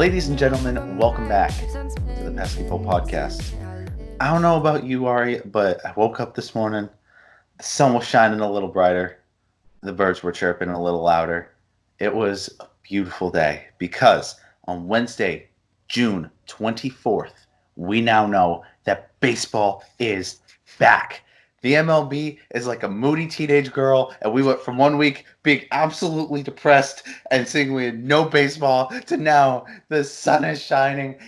Ladies and gentlemen, welcome back to the Pesky podcast. I don't know about you, Ari, but I woke up this morning. The sun was shining a little brighter. The birds were chirping a little louder. It was a beautiful day because on Wednesday, June 24th, we now know that baseball is back. The MLB is like a moody teenage girl, and we went from 1 week being absolutely depressed and saying we had no baseball to now the sun is shining.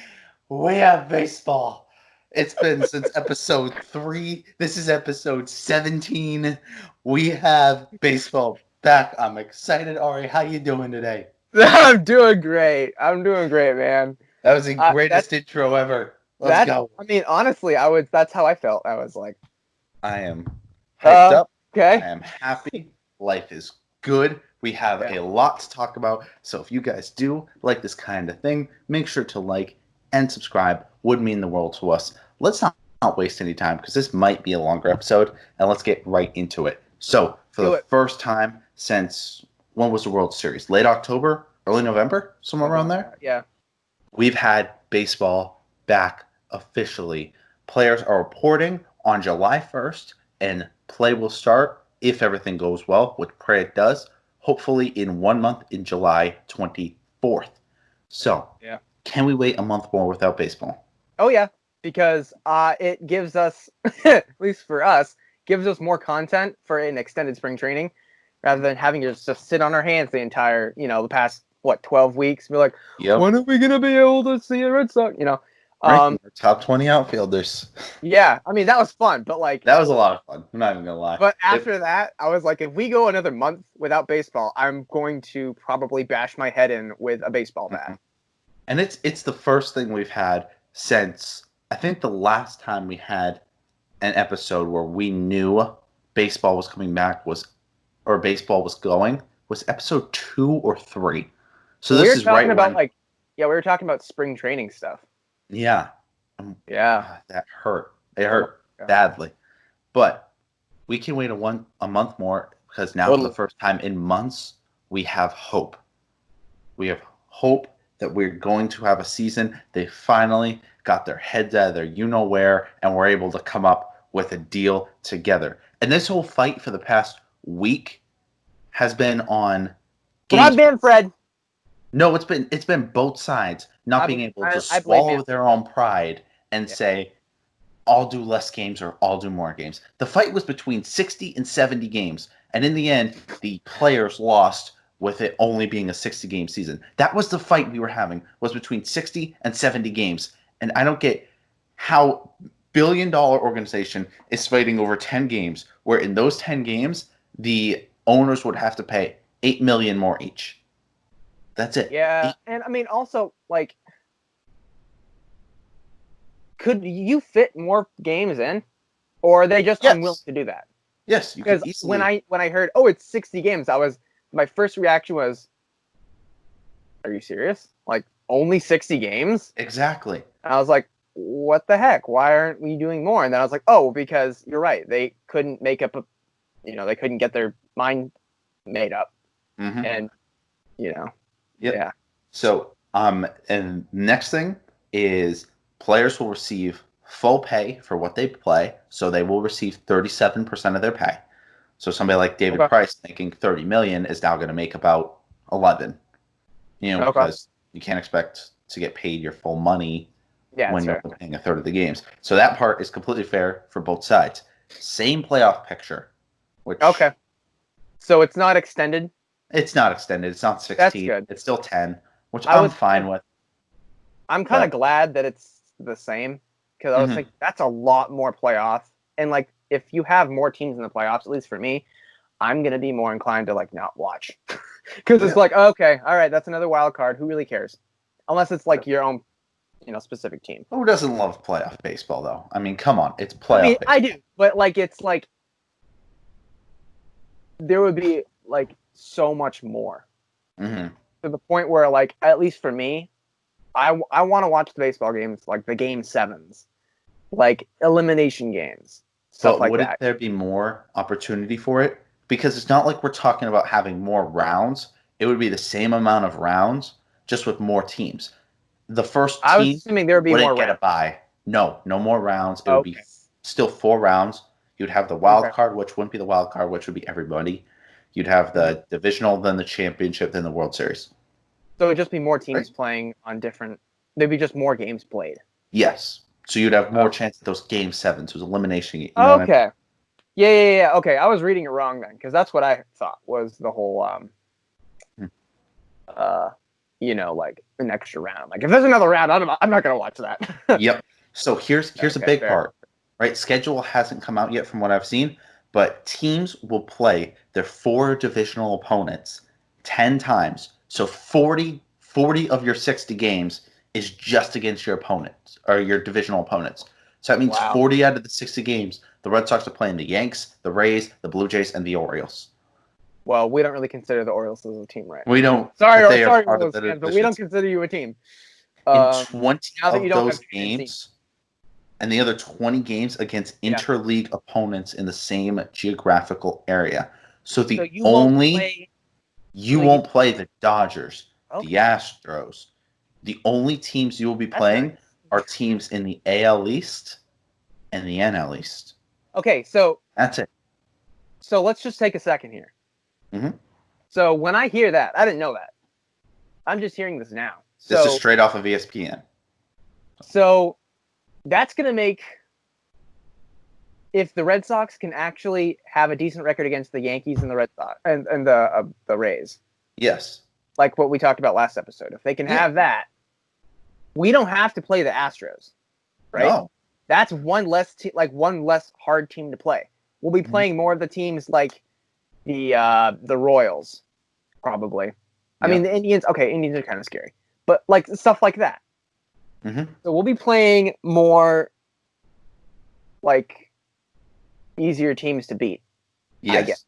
We have baseball. It's been since episode 3. This is episode 17. We have baseball back. I'm excited. Ari, how you doing today? I'm doing great, man. That was the greatest intro ever. Let's go. I mean, honestly, that's how I felt. I was like, I am hyped up. Okay. I am happy. Life is good. We have a lot to talk about. So if you guys do like this kind of thing, make sure to like and subscribe. Would mean the world to us. Let's not waste any time because this might be a longer episode, and let's get right into it. So for the first time since, when was the World Series? Late October? Early November? Somewhere around there? Yeah. We've had baseball back officially. Players are reporting on July 1st, and play will start, if everything goes well, which pray it does, hopefully in 1 month in July 24th. So, can we wait a month more without baseball? Oh, yeah, because it gives us, at least for us, gives us more content for an extended spring training, rather than having to just sit on our hands the entire, the past, 12 weeks? Be like, when are we going to be able to see a Red Sox, Our top 20 outfielders. Yeah, I mean, that was fun, but that was a lot of fun. I'm not even gonna lie. But after that, I was like, if we go another month without baseball, I'm going to probably bash my head in with a baseball bat. And it's the first thing we've had since, I think the last time we had an episode where we knew baseball was coming back or baseball was going, was episode 2 or 3. So this is right about when, we were talking about spring training stuff. Yeah. Yeah. That hurt. It hurt badly. But we can wait a month more because now for the first time in months, we have hope. We have hope that we're going to have a season. They finally got their heads out of their you-know-where and were able to come up with a deal together. And this whole fight for the past week has been on... Broadband Fred! No, it's been both sides not being able to swallow their own pride and say, I'll do less games or I'll do more games. The fight was between 60 and 70 games, and in the end, the players lost with it only being a 60-game season. That was the fight we were having, was between 60 and 70 games. And I don't get how billion-dollar organization is fighting over 10 games, where in those 10 games, the owners would have to pay $8 million more each. That's it. Yeah, and I mean, also, could you fit more games in, or are they just unwilling to do that? Yes, you could easily. When I heard, it's 60 games, my first reaction was, are you serious? Only 60 games? Exactly. And I was like, what the heck? Why aren't we doing more? And then I was like, because you're right. They couldn't make up they couldn't get their mind made up. Mm-hmm. And, Yep. Yeah. So, and next thing is players will receive full pay for what they play. So they will receive 37% of their pay. So somebody like David Price making $30 million is now going to make about 11. Because you can't expect to get paid your full money when you're playing a third of the games. So that part is completely fair for both sides. Same playoff picture. So it's not extended? It's not extended. It's not 16. That's good. It's still 10, which I'm fine with. I'm kind of glad that it's the same, because I was thinking that's a lot more playoffs. And if you have more teams in the playoffs, at least for me, I'm going to be more inclined to not watch. Because it's okay, all right, that's another wild card. Who really cares? Unless it's your own, specific team. Who doesn't love playoff baseball, though? I mean, come on. It's playoff baseball. I do. But there would be so much more. Mm-hmm. To the point where at least for me, I want to watch the baseball games, the game 7s, elimination games, stuff like that. Wouldn't there be more opportunity for it? Because it's not like we're talking about having more rounds. It would be the same amount of rounds, just with more teams. the first I was team assuming there would be wouldn't more get a rounds. bye. No more rounds. It would be Okay. still 4 rounds. You'd have the wild Okay. card, which wouldn't be the wild card, which would be everybody. You'd have the divisional, then the championship, then the World Series. So it'd just be more teams Right? playing on different. There'd be just more games played. Yes. So you'd have more chance at those game sevens, those elimination. You know what I mean? Okay. Yeah. Okay, I was reading it wrong then, because that's what I thought was the whole like an extra round. Like if there's another round, I'm not gonna watch that. Yep. So here's a Okay, big fair. part, right? Schedule hasn't come out yet from what I've seen, but teams will play their 4 divisional opponents 10 times. So 40 of your 60 games is just against your opponents or your divisional opponents. So that means Wow. 40 out of the 60 games, the Red Sox are playing the Yanks, the Rays, the Blue Jays, and the Orioles. Well, we don't really consider the Orioles as a team, right? We don't. Sorry, They are part of Orioles the fans, but we don't divisions. consider you a team. In 20 now that you of don't those have games, and the other 20 games against interleague opponents in the same geographical area. So So you won't play. You won't play the Dodgers, the Okay. Astros. The only teams you will be playing are teams in the AL East and the NL East. Okay, so that's it. So let's just take a second here. Mm-hmm. So when I hear that, I didn't know that. I'm just hearing this now. So, this is straight off of ESPN. So that's going to make, if the Red Sox can actually have a decent record against the Yankees and the Red Sox and the Rays. Yes. Like what we talked about last episode. If they can have that, we don't have to play the Astros, right? No. That's one less hard team to play. We'll be playing more of the teams like the Royals, probably. Yeah. I mean, the Indians. Okay, Indians are kind of scary, but like stuff like that. Mm-hmm. So we'll be playing more like easier teams to beat. Yes. I guess.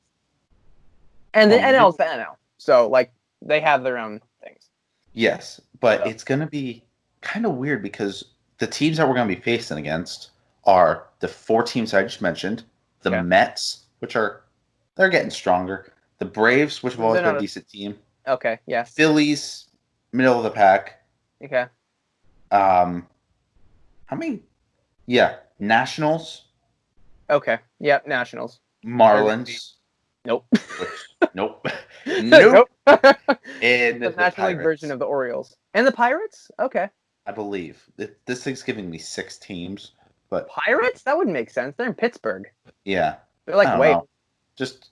And the NL's the NL, so like they have their own things. Yes, but it's going to be kind of weird because the teams that we're going to be facing against are the 4 teams I just mentioned, the Mets, which they're getting stronger, the Braves, which have always been a decent team. Okay, yes. Phillies, middle of the pack. Okay. How many? Yeah, Nationals. Okay. Yep, Nationals. Marlins. Nope. Nope. Nope. And the National League version of the Orioles. And the Pirates? Okay. I believe. This thing's giving me 6 teams. But Pirates? That wouldn't make sense. They're in Pittsburgh. Yeah. They're like way. Just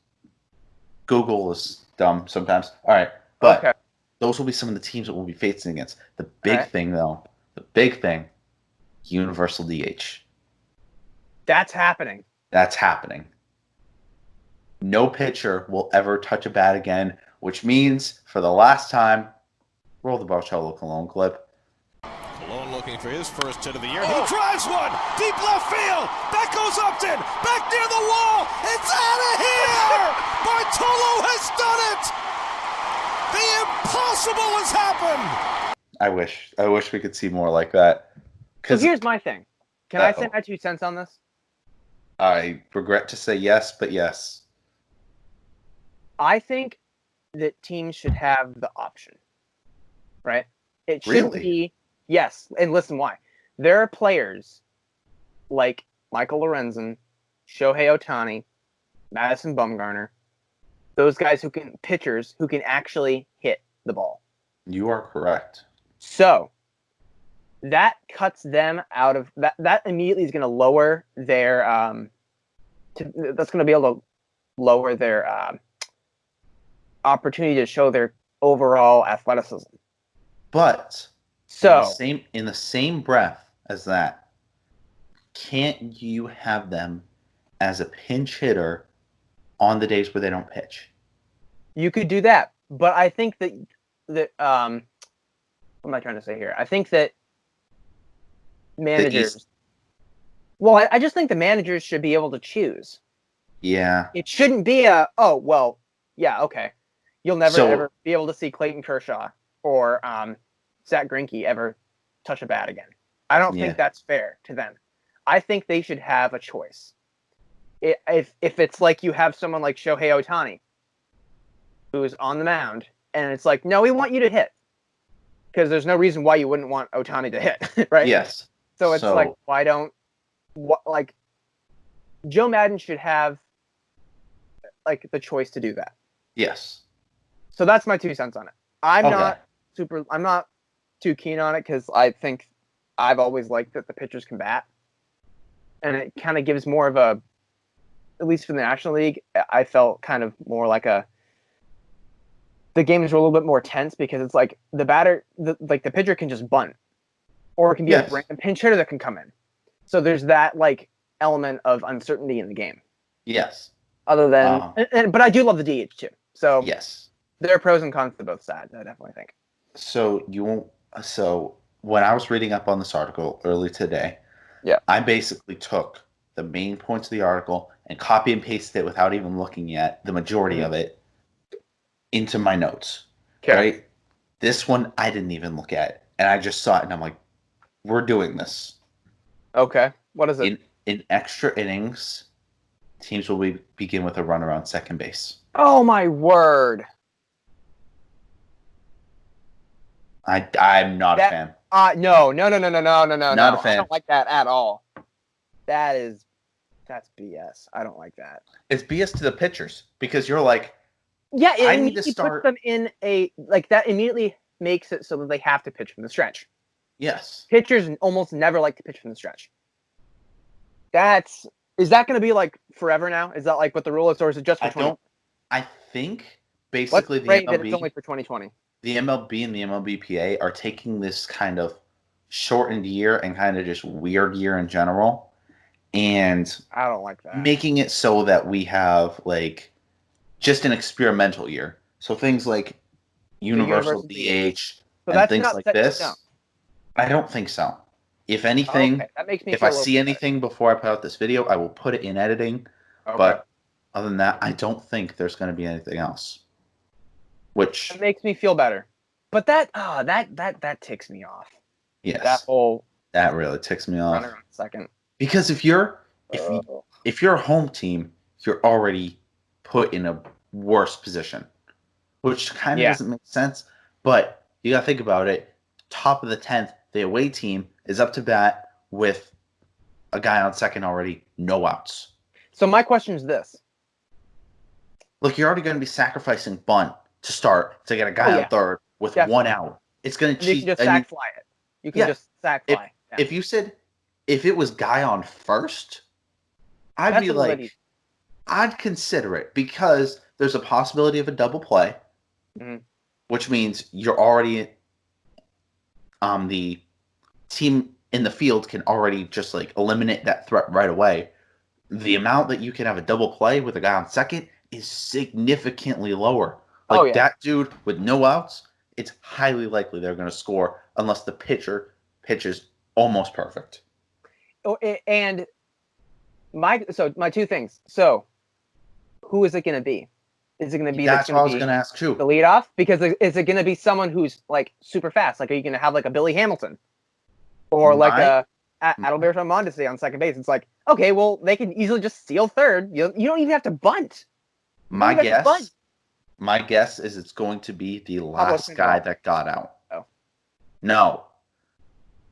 Google is dumb sometimes. All right. But those will be some of the teams that we'll be facing against. The big thing, though, universal DH. That's happening. No pitcher will ever touch a bat again, which means for the last time, roll the Bartolo Colon clip. Colon looking for his first hit of the year. He drives one deep left field. That goes Upton. Back near the wall. It's out of here. Bartolo has done it. The impossible has happened. I wish we could see more like that. So here's my thing. Can I say my 2 cents on this? I regret to say yes, but yes. I think that teams should have the option, right? It should be, yes, and listen why. There are players like Michael Lorenzen, Shohei Ohtani, Madison Bumgarner, those guys pitchers who can actually hit the ball. You are correct. So that cuts them out of that immediately is going to lower their that's going to be able to lower their opportunity to show their overall athleticism. But so in the same breath as that, can't you have them as a pinch hitter on the days where they don't pitch? You could do that, but I think that what am I trying to say here? I think that managers. Well, I just think the managers should be able to choose. Yeah. It shouldn't be okay. You'll never ever be able to see Clayton Kershaw or Zach Greinke ever touch a bat again. I don't think that's fair to them. I think they should have a choice. If it's like you have someone like Shohei Ohtani, who's on the mound, and it's like, no, we want you to hit. because there's no reason why you wouldn't want Ohtani to hit, right? Yes. So it's like, why don't Joe Madden should have like the choice to do that. Yes. So that's my 2 cents on it. I'm not too keen on it because I think I've always liked that the pitchers can bat, and it kind of gives more of a, at least for the National League, I felt kind of more like the games were a little bit more tense because it's like the pitcher can just bunt, or it can be a random pinch hitter that can come in. So there's that like element of uncertainty in the game. Yes. Other than, but I do love the DH too. So yes, there are pros and cons to both sides. I definitely think. So when I was reading up on this article early today, I basically took the main points of the article and copy and pasted it without even looking at the majority of it into my notes. Okay. Right? This one I didn't even look at, and I just saw it, and I'm like, we're doing this. Okay. What is it? In extra innings, teams will begin with a runner on second base. Oh my word! I'm not a fan. No. Not a fan. I don't like that at all. That's BS. I don't like that. It's BS to the pitchers because you're like, yeah, I need to start. Puts them in that immediately makes it so that they have to pitch from the stretch. Yes. Pitchers almost never like to pitch from the stretch. Is that going to be like forever now? Is that like what the rule is, or is it just for 2020? I think basically the MLB, that it's only for 2020. The MLB and the MLBPA are taking this kind of shortened year and kind of just weird year in general, and I don't like that. Making it so that we have like just an experimental year. So things like universal DH and things like this. I don't think so. If anything, that makes me if I see anything before I put out this video, I will put it in editing. Okay. But other than that, I don't think there's going to be anything else. Which makes me feel better. But that ticks me off. Yes. That really ticks me off. Runner on second. Because if you're a home team, you're already put in a worse position, which kind of doesn't make sense. But you got to think about it. Top of the 10th, the away team is up to bat with a guy on second already, no outs. So my question is this. Look, you're already going to be sacrificing bunt to start to get a guy on third with 1 out. It's going to cheat. You can just sack fly it. You can just sack fly. If you said, if it was guy on first, I'd be like, I'd consider it because there's a possibility of a double play, which means you're already the team in the field can already just like eliminate that threat right away. The amount that you can have a double play with a guy on second is significantly lower. Like that dude with no outs, it's highly likely they're going to score unless the pitcher pitches almost perfect. Oh, and my 2 things. So, who is it going to be? Is it going to be that's what I was going to ask too. The leadoff? Because is it going to be someone who's like super fast? Like, are you going to have like a Billy Hamilton or like a Adalberto Mondesi on second base? It's like, okay, well, they can easily just steal third. You don't even have to bunt. My guess is it's going to be the last guy that got out. Oh. No.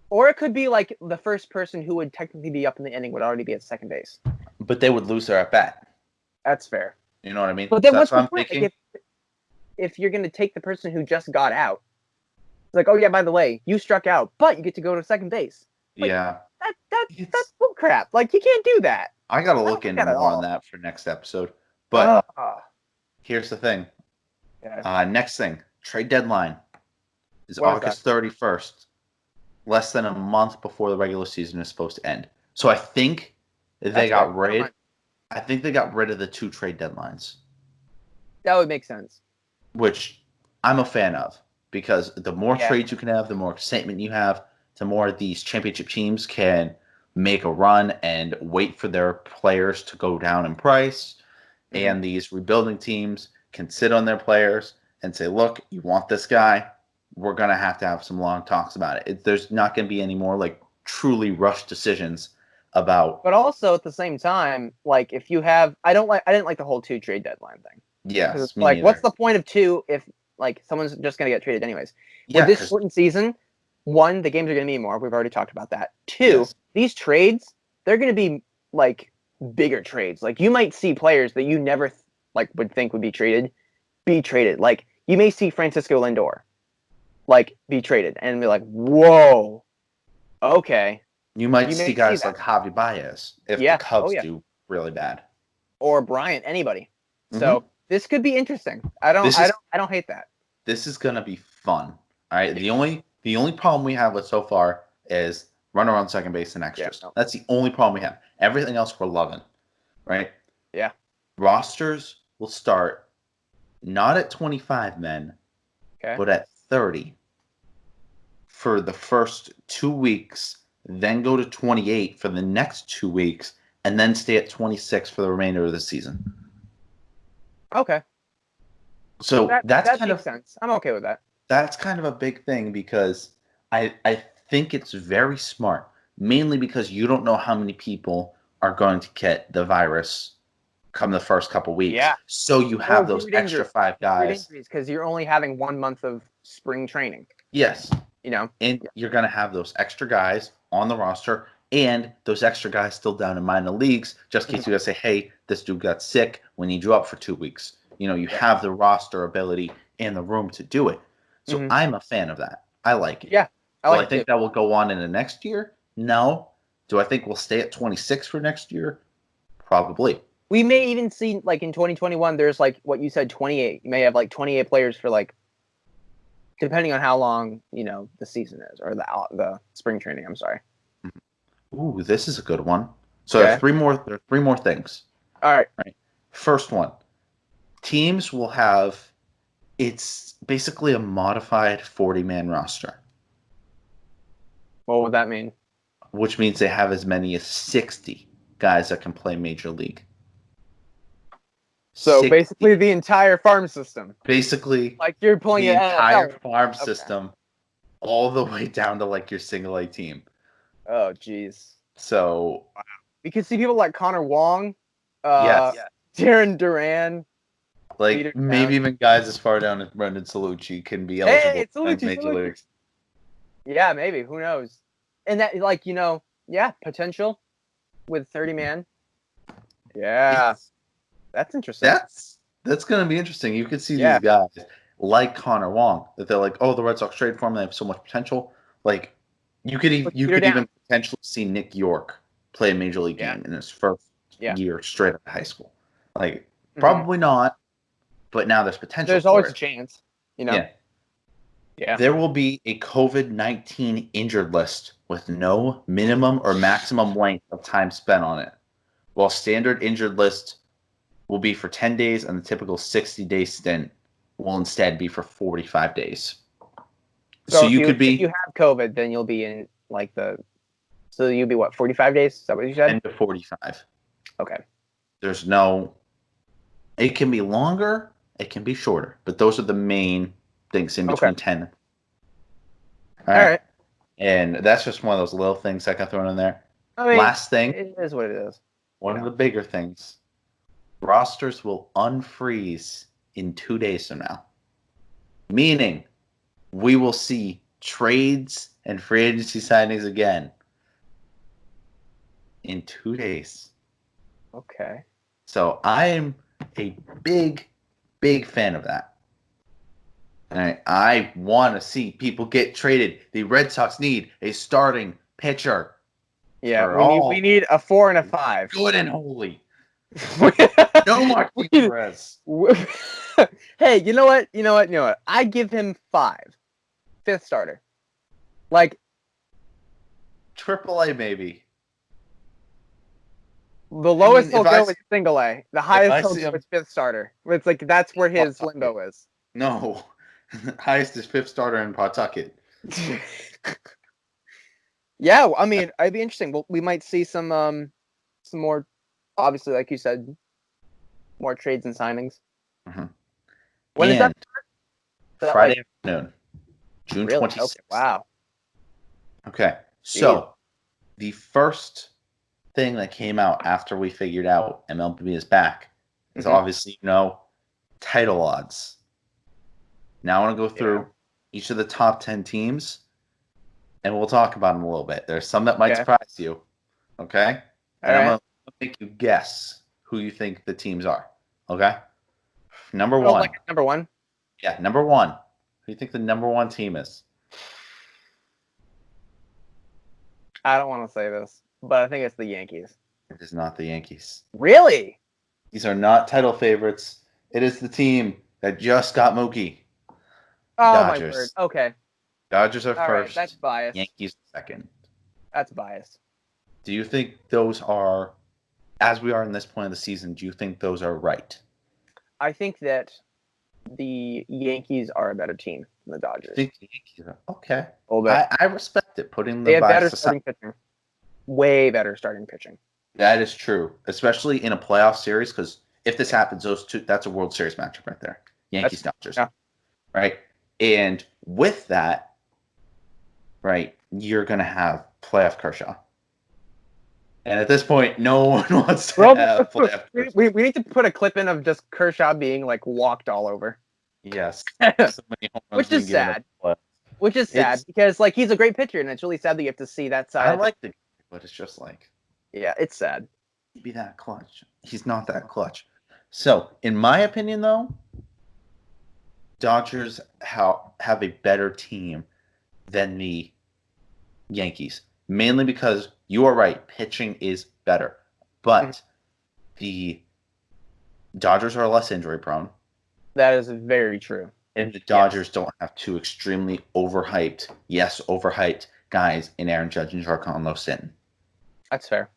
Or it could be like the first person who would technically be up in the inning would already be at second base. But they would lose their at bat. That's fair. You know what I mean? But then what's the point? Like if you're going to take the person who just got out, it's like, oh yeah, by the way, you struck out, but you get to go to second base. Like, that's bull crap. Like you can't do that. I got to look into more on that for next episode. But here's the thing. Next thing, trade deadline is August 31st. Less than a month before the regular season is supposed to end. So I think they got rid of the 2 trade deadlines. That would make sense. Which I'm a fan of because the more trades you can have, the more excitement you have, the more these championship teams can make a run and wait for their players to go down in price. And these rebuilding teams can sit on their players and say, look, you want this guy? We're going to have some long talks about it. There's not going to be any more like truly rushed decisions about. But also at the same time, like if you have, I didn't like the whole 2 trade deadline thing. Yes. Like, what's the point of 2 if like someone's just gonna get traded anyways. Yeah, With this shortened season, one, the games are gonna be more. We've already talked about that. Two, these trades, they're gonna be like bigger trades. Like you might see players that you never like would think would be traded. Like you may see Francisco Lindor like be traded and be like, whoa, okay. You might see guys like Javi Baez if the Cubs do really bad, or Bryant, anybody. So this could be interesting. I don't hate that. This is gonna be fun. All right. The only problem we have with so far is run around second base and extras. That's the only problem we have. Everything else we're loving, right? Yeah. Rosters will start not at 25 men, but at 30 for the first 2 weeks, then go to 28 for the next 2 weeks, and then stay at 26 for the remainder of the season. Okay. So that kind of sense. I'm okay with that. That's kind of a big thing because I think it's very smart, mainly because you don't know how many people are going to get the virus come the first couple weeks. Yeah. So you have those extra 5 guys. Because you're only having 1 month of spring training. Yes. And you're going to have those extra guys on the roster and those extra guys still down in minor leagues, just in case you guys say, hey, this dude got sick. We need you up for 2 weeks. You have the roster ability and the room to do it. So I'm a fan of that. I like it. Yeah. I think that will go on in the next year? No. Do I think we'll stay at 26 for next year? Probably. We may even see, like, in 2021, there's, like, what you said, 28. You may have, like, 28 players for, like, depending on how long, the season is, or the spring training, I'm sorry. Ooh, this is a good one. So there are three more things. All right. First one. Teams will have, it's basically a modified 40-man roster. What would that mean? Which means they have as many as 60 guys that can play Major League. So basically the entire farm system. Basically, like you're pulling the entire farm system all the way down to like your single A team. Oh, jeez. So we could see people like Connor Wong, Darren Duran. Like Peter maybe even guys as far down as Brendan Salucci can be eligible for Major Leagues. Yeah, maybe. Who knows? And that, potential with 30 man. Yeah. That's interesting. That's going to be interesting. You could see these guys like Connor Wong that they're like, oh, the Red Sox trade for him. They have so much potential. Like you could even potentially see Nick York play a Major League game in his first year straight out of high school. Like probably not, but now there's potential. There's always a chance. Yeah. There will be a COVID-19 injured list with no minimum or maximum length of time spent on it, while standard injured list will be for 10 days and the typical 60-day stint will instead be for 45 days. So if you have COVID, then you'll be in so you'll be what, 45 days? Is that what you said? 10 to 45. Okay. It can be longer, it can be shorter, but those are the main things in between 10. All right. And that's just one of those little things I got thrown in there. Last thing. It is what it is. One of the bigger things. Rosters will unfreeze in 2 days from now. Meaning, we will see trades and free agency signings again in 2 days. Okay. So I am a big, big fan of that. I want to see people get traded. The Red Sox need a starting pitcher. Yeah, we need a 4 and a 5. Good and holy. No Martin Perez. Hey, you know what? I give him 5. 5th starter. Like AAA maybe. The lowest he'll go is single A. The highest he'll go is 5th starter. It's like that's where his limbo is. No. Highest is 5th starter in Pawtucket. Yeah, I mean, it'd be interesting. We might see some more, obviously, like you said, more trades and signings. Mm-hmm. When is that? Friday afternoon, June 26th. Okay, wow. Okay, so the first thing that came out after we figured out MLB is back is obviously, title odds. Now I want to go through each of the top 10 teams, and we'll talk about them a little bit. There's some that might surprise you, okay? And I'm going to make you guess who you think the teams are, okay? Number one. Like number one? Yeah, number one. Who do you think the number one team is? I don't want to say this, but I think it's the Yankees. It is not the Yankees. Really? These are not title favorites. It is the team that just got Mookie. Oh, Dodgers. my word. Okay. Dodgers are first. Right, that's biased. Yankees second. That's biased. Do you think those are, as we are in this point of the season, do you think those are right? I think that the Yankees are a better team than the Dodgers. I think the Yankees are okay. A little bit. I respect it. Putting They the have better bias aside. starting pitching. Way better starting pitching. That is true, especially in a playoff series, because if this happens, those two, that's a World Series matchup right there. Yankees, Dodgers. Yeah. Right? And with that, right, you're going to have playoff Kershaw. And at this point, no one wants to have playoff Kershaw. We need to put a clip in of just Kershaw being like walked all over. Yes. So many home runs Which is being given sad. up. Which is sad because like he's a great pitcher and it's really sad that you have to see that side. I like the, but it's just like, yeah, it's sad. be that clutch. He's not that clutch. So, in my opinion, though, Dodgers have a better team than the Yankees. Mainly because you are right, pitching is better. But the Dodgers are less injury prone. That is very true. And the Dodgers don't have two extremely overhyped guys in Aaron Judge and Giancarlo Stanton. That's fair.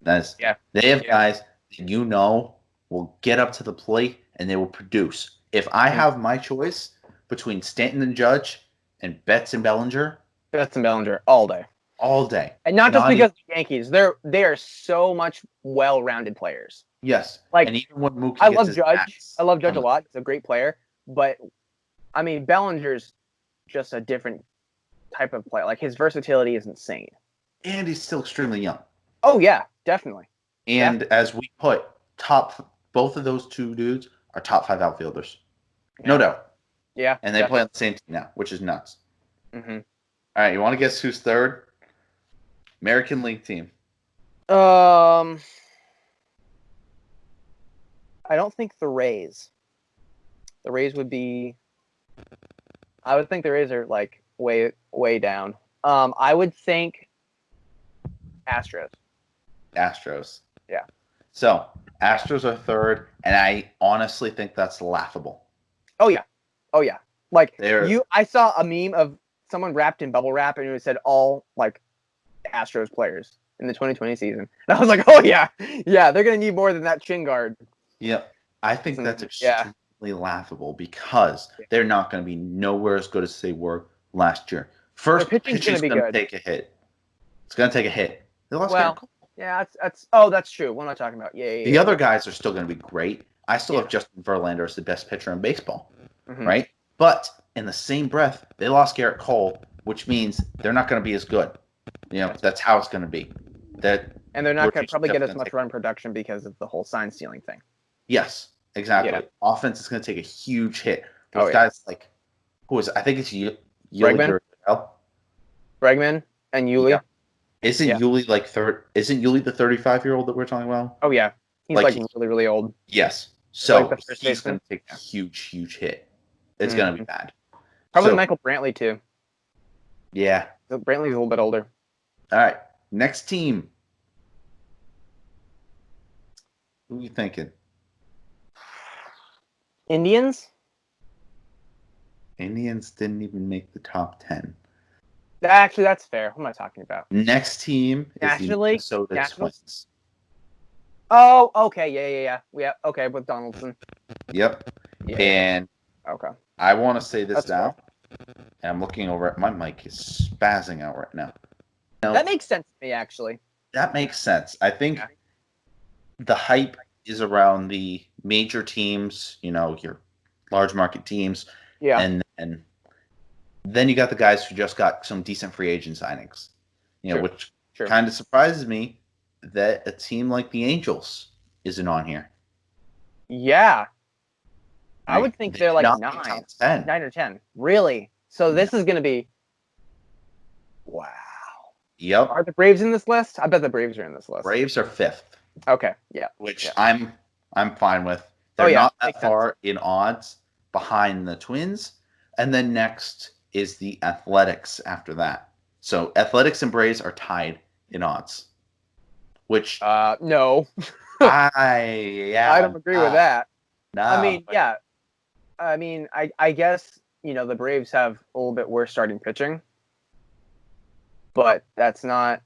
They have guys that you know will get up to the plate and they will produce. If I have my choice between Stanton and Judge and Betts and Bellinger, Betts and Bellinger all day. All day. And not just because of the Yankees. They are so much well-rounded players. Yes. Like, and even when Mookie I gets love his Judge. axe, I love Judge a lot. He's a great player. But, I mean, Bellinger's just a different type of player. Like, his versatility is insane. And he's still extremely young. Oh, yeah. Definitely. And as we put, both of those two dudes are top 5 outfielders. No doubt. Yeah. And they play on the same team now, which is nuts. Mm-hmm. All right, you want to guess who's third? American League team. I don't think the Rays. The Rays would be. I would think the Rays are like way down. I would think Astros. Astros. Yeah. So Astros are third, and I honestly think that's laughable. Oh yeah. Like They're... I saw a meme of someone wrapped in bubble wrap, and it said all like Astros players in the 2020 season. And I was like, oh yeah, they're gonna need more than that shin guard. Yeah, I think that's extremely laughable because they're not going to be nowhere as good as they were last year. First, pitching's going to take a hit. It's going to take a hit. They lost Garrett Cole. Yeah, that's true. What am I talking about? Yeah. The other guys are still going to be great. I still have Justin Verlander as the best pitcher in baseball, right? But in the same breath, they lost Garrett Cole, which means they're not going to be as good. You know, that's how it's going to be. And they're not going to probably get as much run production because of the whole sign stealing thing. Yes, exactly. Yeah. Offense is going to take a huge hit. Those guys like, who is it? I think it's Bregman and Yuli. Yeah. Isn't Yuli like third? Isn't Yuli the 35-year-old that we're talking about? Oh yeah, he's like really, really old. Yes. So he's going to take a huge hit. It's going to be bad. Probably Michael Brantley too. Yeah. Brantley's a little bit older. All right. Next team. Who are you thinking? Indians? Indians didn't even make the top 10. Actually, that's fair. What am I talking about? Next team is the Minnesota Twins. Oh, okay. Yeah, okay, with Donaldson. Yep. Yeah. And I want to say this now. And I'm looking over at my mic is spazzing out right now. That makes sense to me, actually. That makes sense. I think the hype is around the major teams, you know, your large market teams. Yeah. And then you got the guys who just got some decent free agent signings. You know, which kind of surprises me that a team like the Angels isn't on here. Yeah. I would think they're like not 9. top 10. 9 or 10. Really? So this is going to be... Wow. Yep. Are the Braves in this list? I bet the Braves are in this list. Braves are 5th. Okay, yeah. Which yeah. I'm fine with. They're not that makes far sense. in odds behind the Twins. And then next is the Athletics after that. So Athletics and Braves are tied in odds. Which no. I don't agree with that. No. I mean, yeah. I mean, I guess, the Braves have a little bit worse starting pitching. But that's not...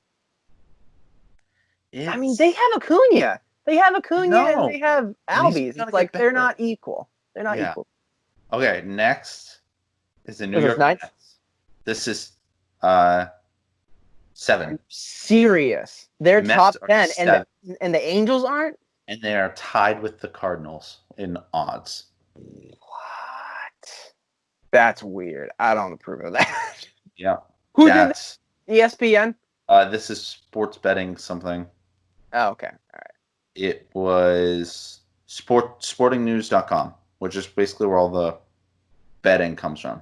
I mean, they have Acuna. They have Acuna and they have Albies. It's like they're not equal. They're not equal. Okay, next is the New York Mets. This is 7. Serious. They're Mets top 10 and the Angels aren't? And they are tied with the Cardinals in odds. What? That's weird. I don't approve of that. Yeah. Who did this? ESPN? This is sports betting something. Oh, okay. All right. It was sportingnews.com, which is basically where all the betting comes from.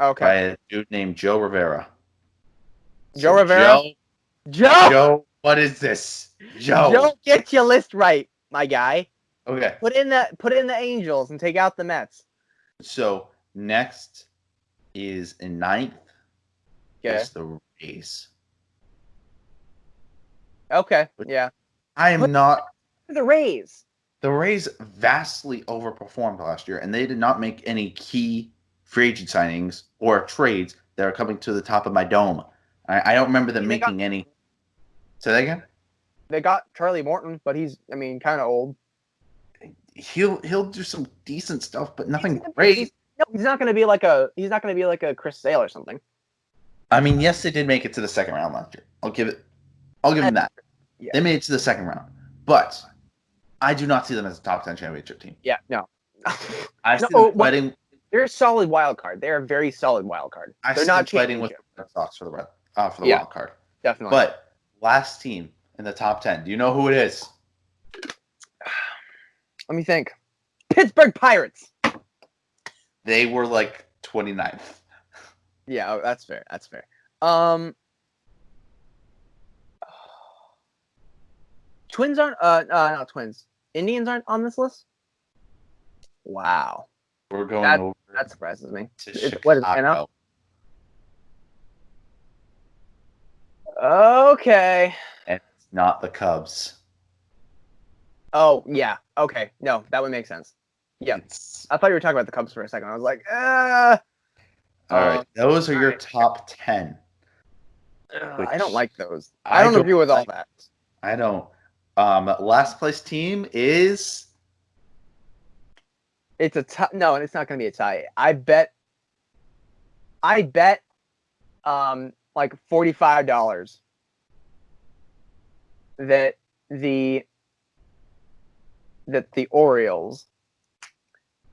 Okay. By a dude named Joe Rivera. Joe Rivera? Joe, what is this? Joe, get your list right, my guy. Okay. Put in the Angels and take out the Mets. So next is in 9th. Okay. Is the Rays. Okay. Yeah. I am not. The Rays. The Rays vastly overperformed last year, and they did not make any key free agent signings or trades that are coming to the top of my dome. I don't remember them making any. Say that again? They got Charlie Morton, but he's, kind of old. He'll do some decent stuff, but nothing great. He's not going to be like a Chris Sale or something. I mean, yes, they did make it to the second round last year. I'll give them that. Yeah. They made it to the second round, but I do not see them as a top 10 championship team. Yeah, no. I see them fighting. They're a solid wild card. They're a very solid wild card. They're not fighting with the Red Sox for the wild card. Definitely. But last team in the top 10. Do you know who it is? Let me think. Pittsburgh Pirates. They were like 29th. Yeah, that's fair. That's fair. Twins aren't. Not Twins. Indians aren't on this list. Wow. We're going over. That surprises me. What is it now? Okay. And it's not the Cubs. Oh yeah. Okay. No, that would make sense. Yeah. I thought you were talking about the Cubs for a second. I was like, All right. Those are your top 10. I don't like those. I don't agree with all that. I don't. Last place team is. It's a tie. No, it's not going to be a tie. I bet. Like $45 that the Orioles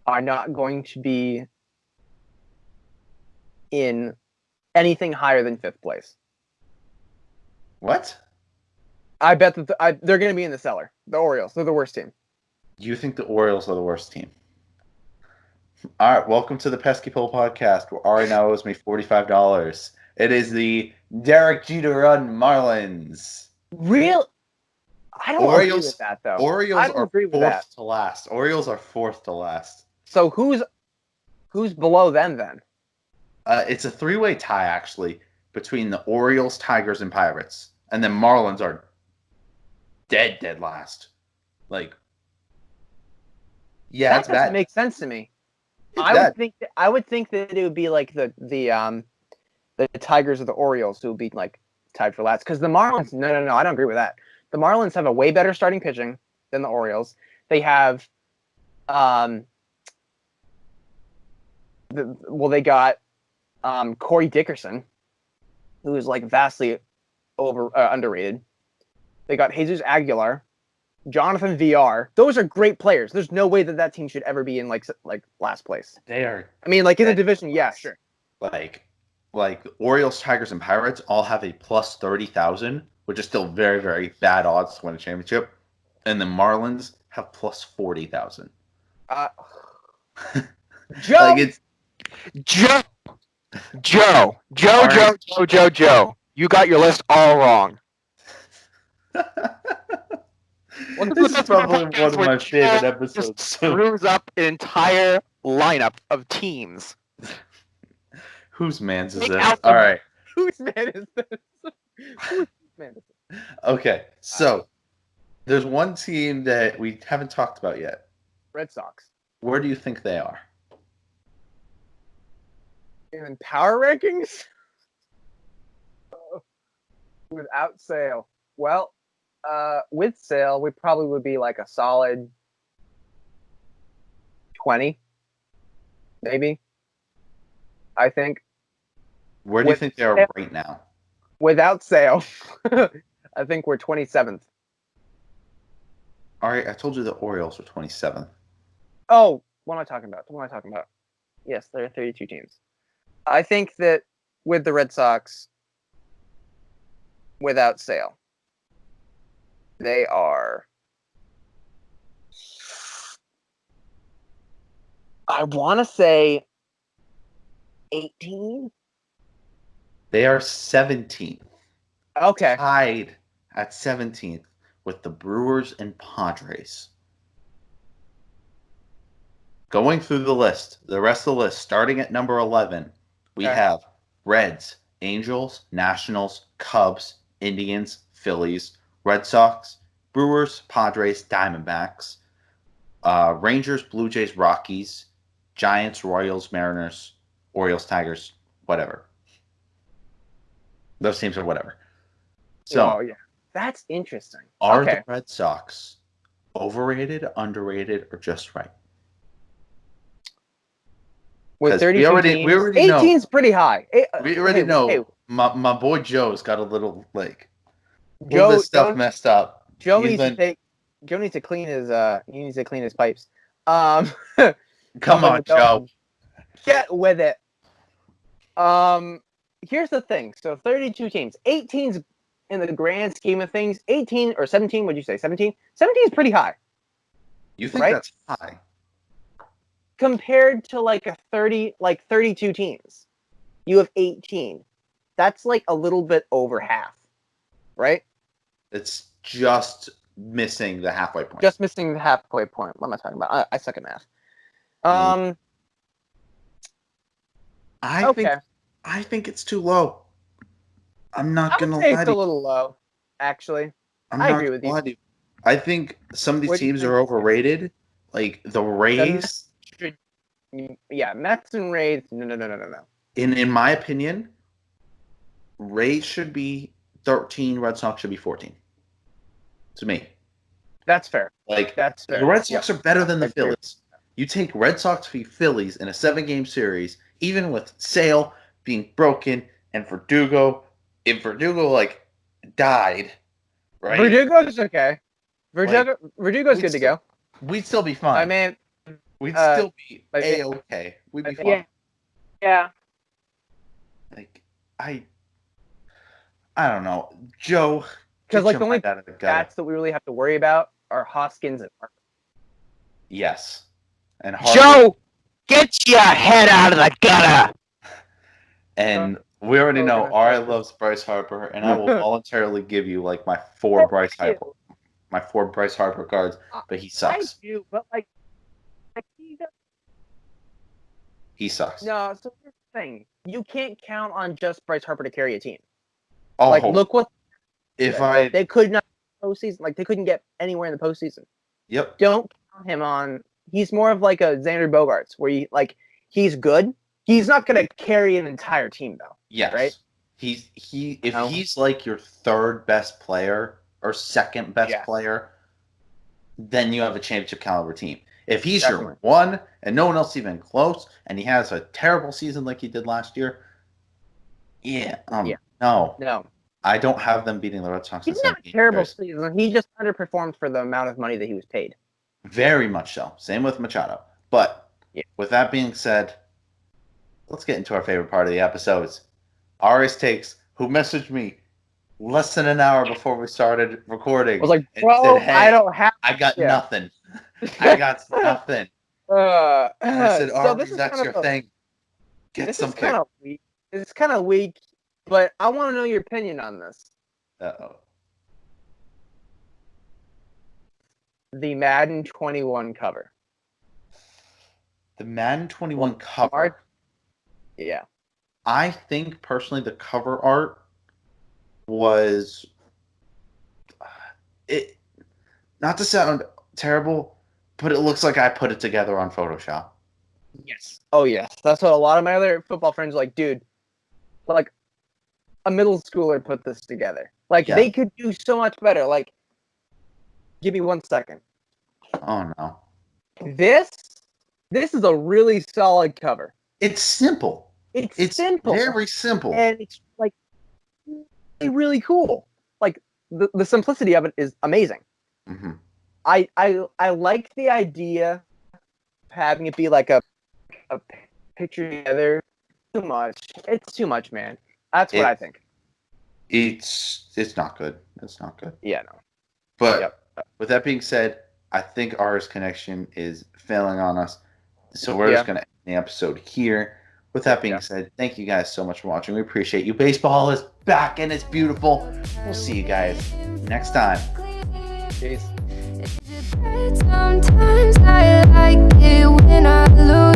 are not going to be in anything higher than 5th place. What? I bet that they're going to be in the cellar. The Orioles. They're the worst team. You think the Orioles are the worst team? All right. Welcome to the Pesky Poll podcast, where Ari now owes me $45. It is the Derek Jeter run Marlins. Real? I don't agree with that, though. Orioles are 4th to last. Orioles are 4th to last. So who's below them then? It's a 3-way tie, actually, between the Orioles, Tigers, and Pirates. And then Marlins are dead last. Like, yeah, that doesn't make sense to me. I would think that it would be like the Tigers or the Orioles who would be like tied for last. Because the Marlins, no, I don't agree with that. The Marlins have a way better starting pitching than the Orioles. They have, they got Corey Dickerson, who is like vastly underrated. They got Jesus Aguilar, Jonathan VR. Those are great players. There's no way that team should ever be in like last place. They are. I mean, like in the division, yeah, sure. Like the Orioles, Tigers, and Pirates all have a plus 30,000, which is still very, very bad odds to win a championship. And the Marlins have plus 40,000. Joe. Like it's Joe. You got your list all wrong. This is probably one of my favorite episodes. Just screws up an entire lineup of teams. Whose man's is Take this? out the- All right. Whose man is this? Whose man is this? Okay, so there's one team that we haven't talked about yet. Red Sox. Where do you think they are? In power rankings? Without Sale. Well, with Sale, we probably would be like a solid 20, maybe. I think. Where do you think they are right now? Without Sale, I think we're 27th. All right, I told you the Orioles are 27th. Oh, what am I talking about? Yes, there are 32 teams. I think that with the Red Sox, without Sale, they are, I want to say 18. They are 17th. Okay. Tied at 17th with the Brewers and Padres. Going through the list, the rest of the list, starting at number 11, we have Reds, Angels, Nationals, Cubs, Indians, Phillies, Red Sox, Brewers, Padres, Diamondbacks, Rangers, Blue Jays, Rockies, Giants, Royals, Mariners, Orioles, Tigers, whatever. Those teams are whatever. So, yeah, that's interesting. Are the Red Sox overrated, underrated, or just right? With 32 we already know. 18's pretty high. We already know. Hey, my boy Joe's got a little Joe this stuff messed up. Joe needs to clean his pipes. Come on, Joe. Get with it. Here's the thing. So 32 teams. 18's in the grand scheme of things. 18 or 17, would you say? 17? 17 is pretty high. You think that's high? Compared to like 32 teams. You have 18. That's like a little bit over half. Right? It's just missing the halfway point. Just missing the halfway point. What am I talking about? I suck at math. I think it's too low. I'm not gonna lie to you. It's a little low, actually. I agree with you. I think some of these teams are overrated. Like the Rays. Yeah, Mets and Rays. No. In my opinion, Rays should be 13. Red Sox should be 14. To me. That's fair. That's fair. The Red Sox are better than the Phillies. You take Red Sox v. Phillies in a 7-game series, even with Sale being broken and Verdugo. If Verdugo died, right? Verdugo's okay. Verdugo's good to go. We'd still be fine. I mean, we'd still be A-okay. We'd be fine. Yeah. I don't know, Joe. Because the only stats that we really have to worry about are Hoskins and Harper. Yes. And Harper. Joe, get your head out of the gutter. And we already know Ari loves Bryce Harper, and I will voluntarily give you my 4 Bryce Harper cards, but he sucks. I do, but he sucks. No, so here's the thing: you can't count on just Bryce Harper to carry a team. Oh, look what they could not postseason. They couldn't get anywhere in the postseason. Yep. Don't count him on. He's more of like a Xander Bogaerts, where he's good. He's not going to carry an entire team, though. Yes. Right? If he's like your 3rd best player or 2nd best player, then you have a championship caliber team. If he's your 1 and no one else even close, and he has a terrible season like he did last year, no. I don't have them beating the Red Sox. He's not a terrible season. He just underperformed for the amount of money that he was paid. Very much so. Same with Machado. But with that being said, let's get into our favorite part of the episodes. Ari's Takes, who messaged me less than an hour before we started recording. I was like, bro, said, hey, I don't have I got nothing. I got nothing. I said, So Arby, this is that's kind your of thing. Get this some is kind pick. of weak. It's kind of weak, but I want to know your opinion on this. Uh-oh. The Madden 21 cover. The Madden 21 cover. Art? Yeah. I think personally the cover art was it. Not to sound terrible, but it looks like I put it together on Photoshop. Yes. Oh yes. That's what a lot of my other football friends are like, dude. Like a middle schooler put this together. Like Yeah. they could do so much better. Like, give me 1 second. Oh no. This is a really solid cover. It's simple. It's simple. Very simple. And it's like really cool. Like the simplicity of it is amazing. Mm-hmm. I like the idea of having it be like a picture together. Too much. It's too much, man. That's what I think. It's not good. It's not good. Yeah, no. But with that being said, I think ours connection is failing on us. So we're just going to end the episode here. With that being said, thank you guys so much for watching. We appreciate you. Baseball is back and it's beautiful. We'll see you guys next time. Peace. Sometimes I like it when I lose.